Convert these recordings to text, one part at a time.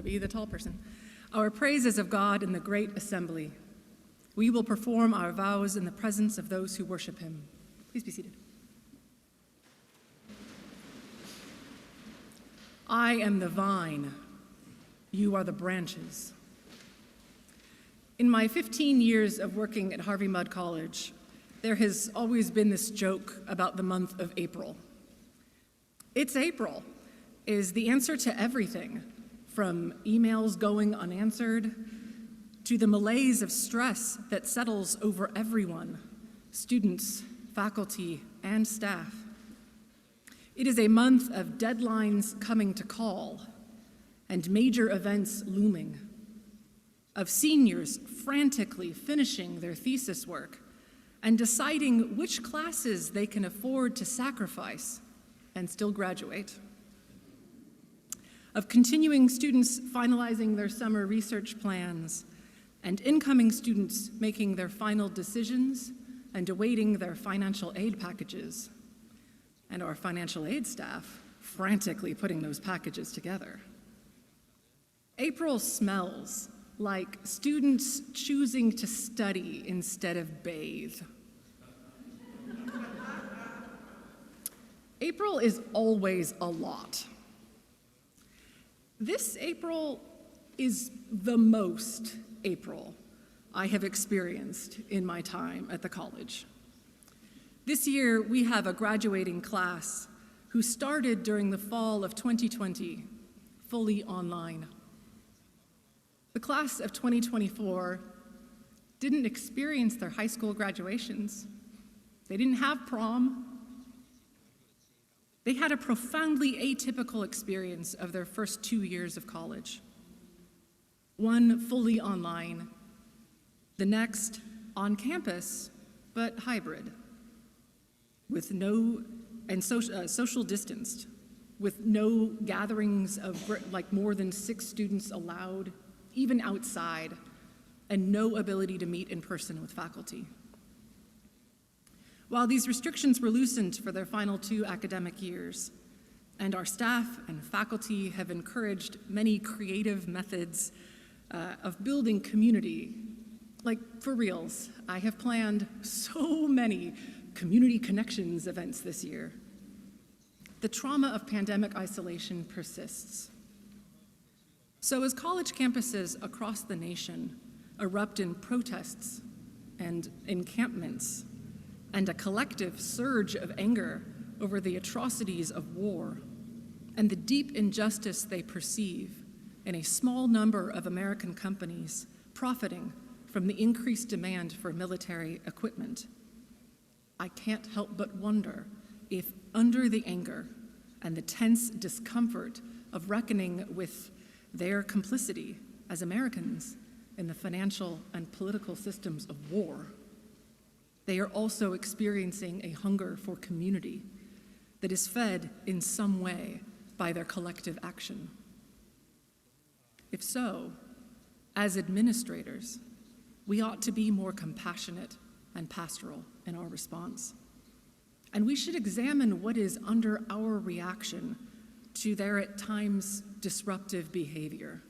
be the tall person. Our praises of God in the great assembly. We will perform our vows in the presence of those who worship him. Please be seated. I am the vine, you are the branches. In my 15 years of working at Harvey Mudd College, there has always been this joke about the month of April. It's April is the answer to everything, from emails going unanswered to the malaise of stress that settles over everyone, students, faculty, and staff. It is a month of deadlines coming to call and major events looming, of seniors frantically finishing their thesis work and deciding which classes they can afford to sacrifice and still graduate, of continuing students finalizing their summer research plans and incoming students making their final decisions and awaiting their financial aid packages, and our financial aid staff frantically putting those packages together. April smells like students choosing to study instead of bathe. April is always a lot. This April is the most April I have experienced in my time at the college. This year, we have a graduating class who started during the fall of 2020, fully online. The class of 2024 didn't experience their high school graduations. They didn't have prom. They had a profoundly atypical experience of their first 2 years of college. One fully online, the next on campus, but hybrid, with social distanced, with no gatherings of like more than 6 students allowed, even outside, and no ability to meet in person with faculty. While these restrictions were loosened for their final 2 academic years, and our staff and faculty have encouraged many creative methods of building community, like for reals, I have planned so many community connections events this year. The trauma of pandemic isolation persists. So as college campuses across the nation erupt in protests and encampments and a collective surge of anger over the atrocities of war and the deep injustice they perceive in a small number of American companies profiting from the increased demand for military equipment, I can't help but wonder if under the anger and the tense discomfort of reckoning with their complicity as Americans in the financial and political systems of war, they are also experiencing a hunger for community that is fed in some way by their collective action. If so, as administrators, we ought to be more compassionate and pastoral in our response. And we should examine what is under our reaction to their at times disruptive behavior.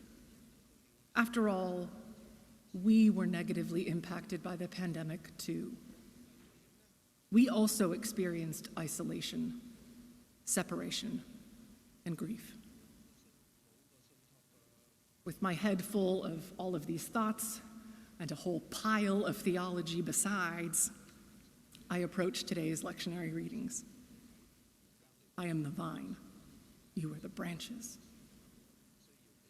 After all, we were negatively impacted by the pandemic too. We also experienced isolation, separation, and grief. With my head full of all of these thoughts and a whole pile of theology besides, I approach today's lectionary readings. I am the vine, you are the branches.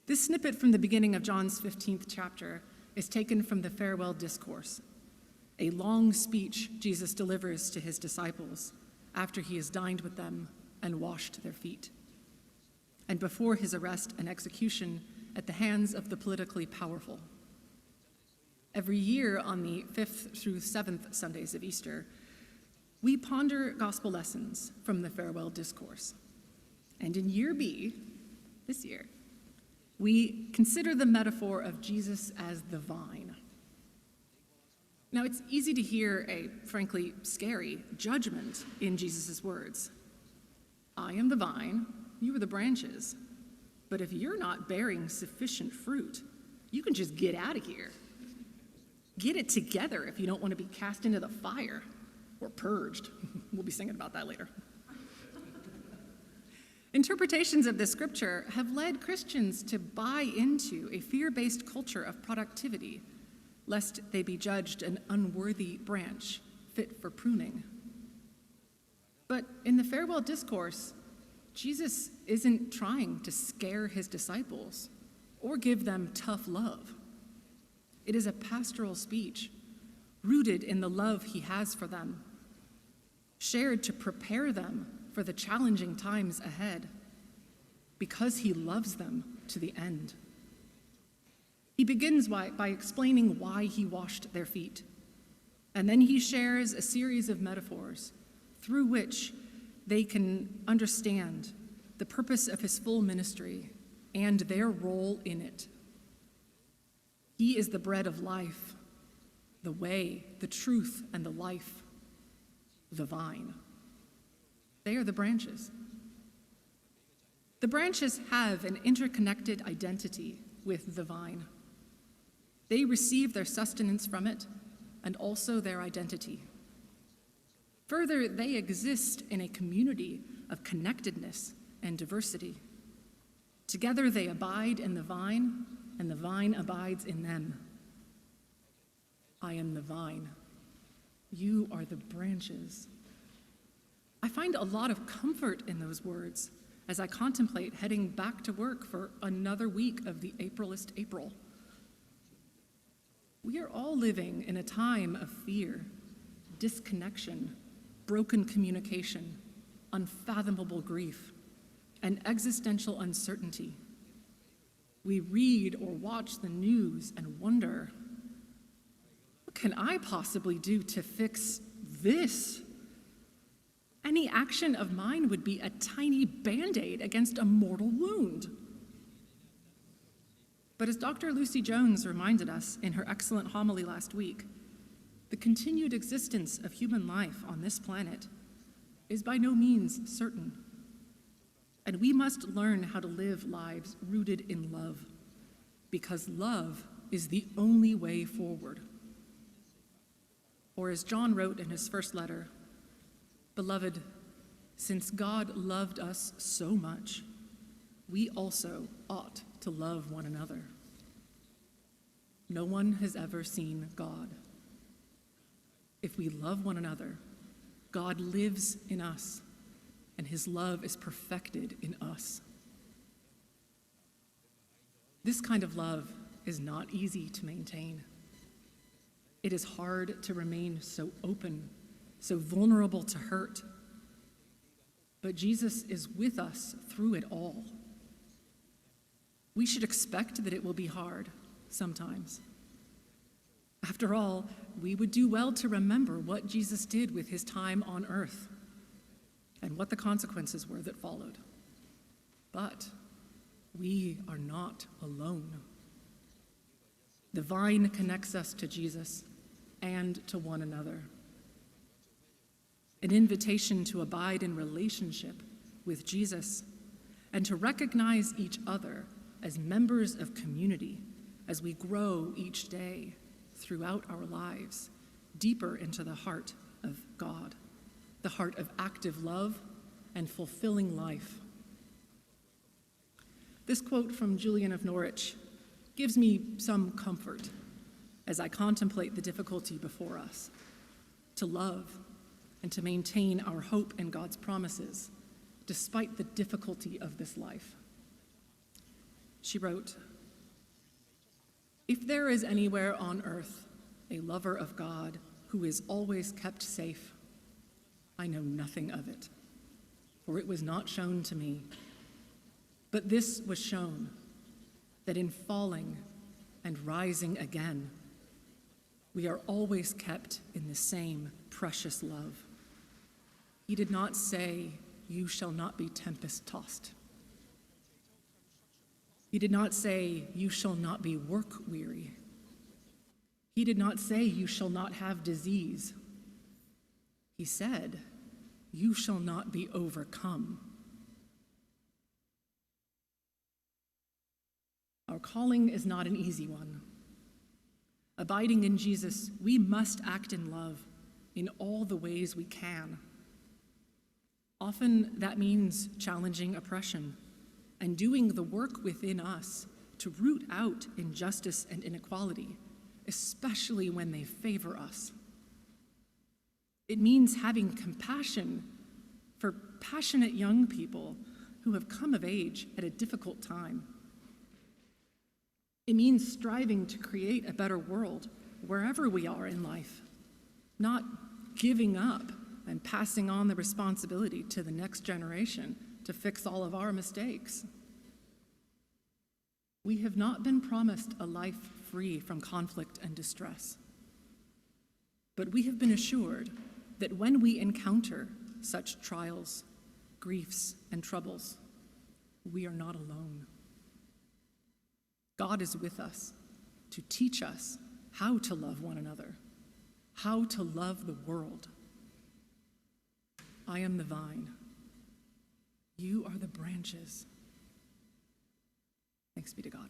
This snippet from the beginning of John's 15th chapter is taken from the farewell discourse, a long speech Jesus delivers to his disciples after he has dined with them and washed their feet, and before his arrest and execution at the hands of the politically powerful. Every year on the 5th through 7th Sundays of Easter, we ponder gospel lessons from the farewell discourse. And in year B, this year, we consider the metaphor of Jesus as the vine. Now, it's easy to hear a, frankly, scary judgment in Jesus' words. I am the vine, you are the branches. But if you're not bearing sufficient fruit, you can just get out of here. Get it together if you don't want to be cast into the fire or purged. We'll be singing about that later. Interpretations of this scripture have led Christians to buy into a fear-based culture of productivity, lest they be judged an unworthy branch fit for pruning. But in the farewell discourse, Jesus isn't trying to scare his disciples or give them tough love. It is a pastoral speech rooted in the love he has for them, shared to prepare them for the challenging times ahead, because he loves them to the end. He begins by explaining why he washed their feet, and then he shares a series of metaphors through which they can understand the purpose of his full ministry and their role in it. He is the bread of life, the way, the truth, and the life, the vine. They are the branches. The branches have an interconnected identity with the vine. They receive their sustenance from it and also their identity. Further, they exist in a community of connectedness and diversity. Together they abide in the vine, and the vine abides in them. I am the vine. You are the branches. I find a lot of comfort in those words as I contemplate heading back to work for another week of the Aprilist April. We are all living in a time of fear, disconnection, broken communication, unfathomable grief, and existential uncertainty. We read or watch the news and wonder, what can I possibly do to fix this? Any action of mine would be a tiny Band-Aid against a mortal wound. But as Dr. Lucy Jones reminded us in her excellent homily last week, the continued existence of human life on this planet is by no means certain, and we must learn how to live lives rooted in love, because love is the only way forward. Or as John wrote in his first letter, "Beloved, since God loved us so much, we also ought to love one another. No one has ever seen God. If we love one another, God lives in us, and his love is perfected in us." This kind of love is not easy to maintain. It is hard to remain so open, so vulnerable to hurt. But Jesus is with us through it all. We should expect that it will be hard sometimes. After all, we would do well to remember what Jesus did with his time on earth and what the consequences were that followed. But we are not alone. The vine connects us to Jesus and to one another. An invitation to abide in relationship with Jesus and to recognize each other as members of community as we grow each day throughout our lives deeper into the heart of God, the heart of active love and fulfilling life. This quote from Julian of Norwich gives me some comfort as I contemplate the difficulty before us, to love and to maintain our hope in God's promises, despite the difficulty of this life. She wrote, "If there is anywhere on earth a lover of God who is always kept safe, I know nothing of it, for it was not shown to me. But this was shown, that in falling and rising again, we are always kept in the same precious love. He did not say, 'You shall not be tempest-tossed.' He did not say, 'You shall not be work-weary.' He did not say, 'You shall not have disease.' He said, 'You shall not be overcome.' Our calling is not an easy one. Abiding in Jesus, we must act in love in all the ways we can. Often that means challenging oppression and doing the work within us to root out injustice and inequality, especially when they favor us. It means having compassion for passionate young people who have come of age at a difficult time. It means striving to create a better world wherever we are in life, not giving up and passing on the responsibility to the next generation to fix all of our mistakes. We have not been promised a life free from conflict and distress, but we have been assured that when we encounter such trials, griefs, and troubles, we are not alone. God is with us to teach us how to love one another, how to love the world. I am the vine. You are the branches. Thanks be to God.